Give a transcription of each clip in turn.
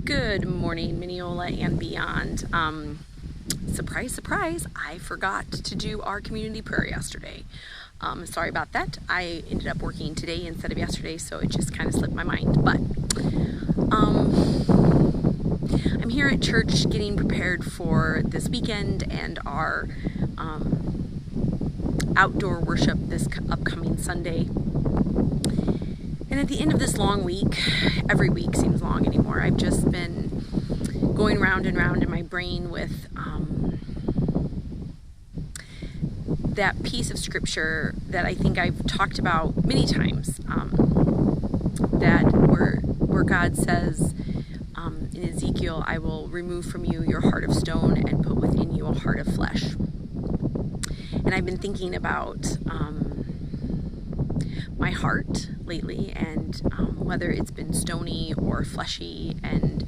Good morning, Mineola and beyond. Surprise, surprise, I forgot to do our community prayer yesterday. Sorry about that. I ended up working today instead of yesterday, so it just kind of slipped my mind. But I'm here at church getting prepared for this weekend and our outdoor worship this upcoming Sunday. And at the end of this long week, every week seems long anymore, I've just been going round and round in my brain with that piece of scripture that I think I've talked about many times, that where God says in Ezekiel, I will remove from you your heart of stone and put within you a heart of flesh. And I've been thinking about my heart lately, and whether it's been stony or fleshy. And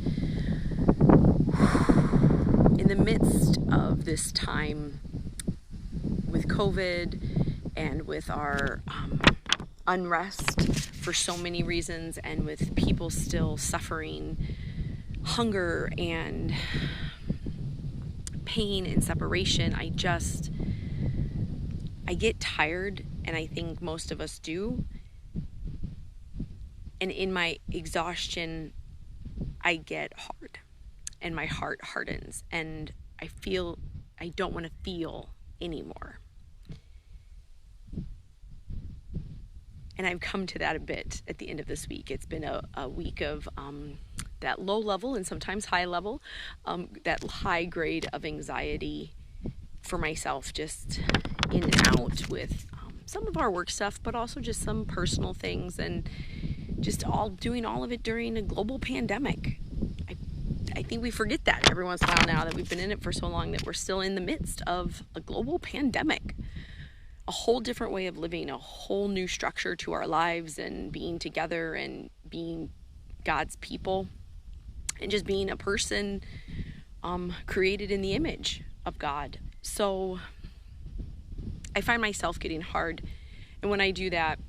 in the midst of this time with COVID and with our unrest for so many reasons, and with people still suffering hunger and pain and separation, I get tired, and I think most of us do. And in my exhaustion, I get hard, and my heart hardens, and I feel I don't want to feel anymore. And I've come to that a bit at the end of this week. It's been a week of that low level and sometimes high level, that high grade of anxiety for myself, just in and out with some of our work stuff, but also just some personal things, and just doing all of it during a global pandemic. I think we forget that every once in a while now, that we've been in it for so long, that we're still in the midst of a global pandemic. A whole different way of living, a whole new structure to our lives, and being together and being God's people, and just being a person created in the image of God. So I find myself getting hard, and when I do that,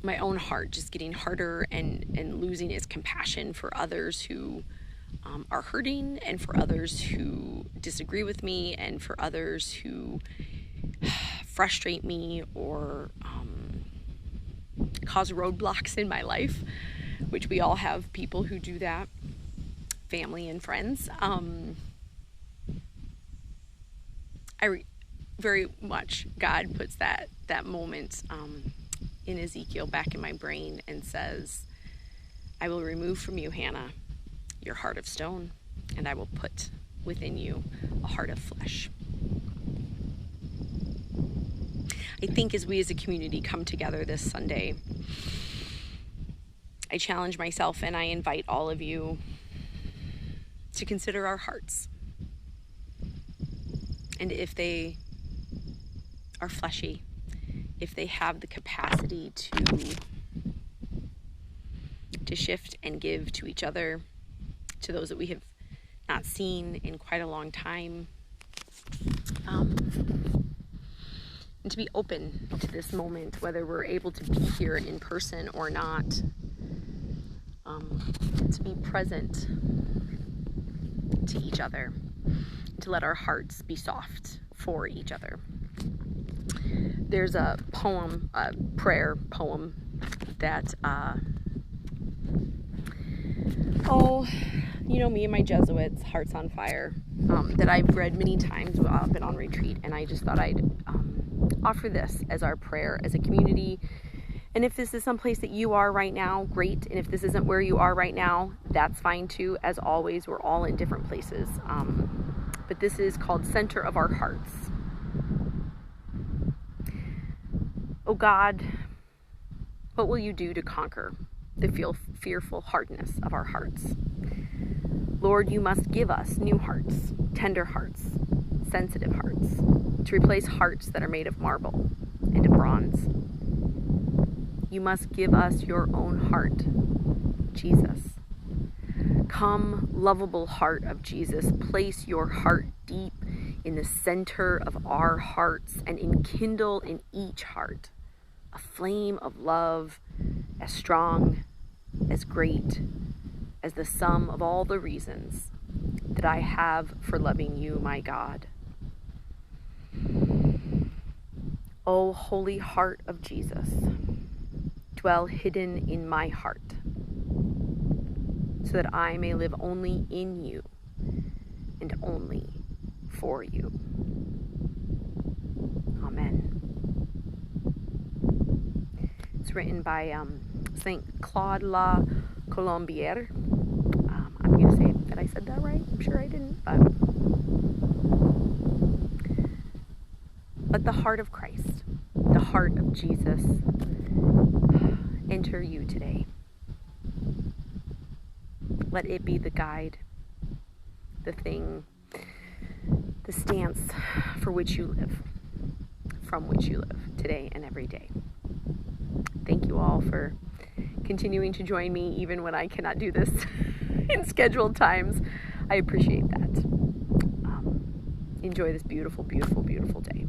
my own heart just getting harder and losing its compassion for others who are hurting, and for others who disagree with me, and for others who frustrate me or cause roadblocks in my life, which we all have people who do that, family and friends. Very much God puts that moment in Ezekiel back in my brain and says, I will remove from you, Hannah, your heart of stone, and I will put within you a heart of flesh. I think as we as a community come together this Sunday, I challenge myself and I invite all of you to consider our hearts. And if they are fleshy, if they have the capacity to shift and give to each other, to those that we have not seen in quite a long time, and to be open to this moment, whether we're able to be here in person or not, to be present to each other, to let our hearts be soft for each other. There's a prayer poem that, me and my Jesuits, Hearts on Fire, that I've read many times while I've been on retreat, and I just thought I'd offer this as our prayer as a community. And if this is someplace that you are right now, great. And if this isn't where you are right now, that's fine too. As always, we're all in different places. But this is called Center of Our Hearts. Oh God, what will you do to conquer the fearful hardness of our hearts? Lord, you must give us new hearts, tender hearts, sensitive hearts, to replace hearts that are made of marble and of bronze. You must give us your own heart, Jesus. Come, lovable heart of Jesus, place your heart deep in the center of our hearts, and enkindle in each heart a flame of love as strong, as great, as the sum of all the reasons that I have for loving you, my God. O holy heart of Jesus, dwell hidden in my heart, so that I may live only in you and only for you. Amen. It's written by Saint Claude La Colombière. I'm going to say that I said that right. I'm sure I didn't, but let the heart of Christ, the heart of Jesus, enter you today. Let it be the guide, the thing, the stance for which you live, from which you live today and every day. Thank you all for continuing to join me even when I cannot do this in scheduled times. I appreciate that. Enjoy this beautiful, beautiful, beautiful day.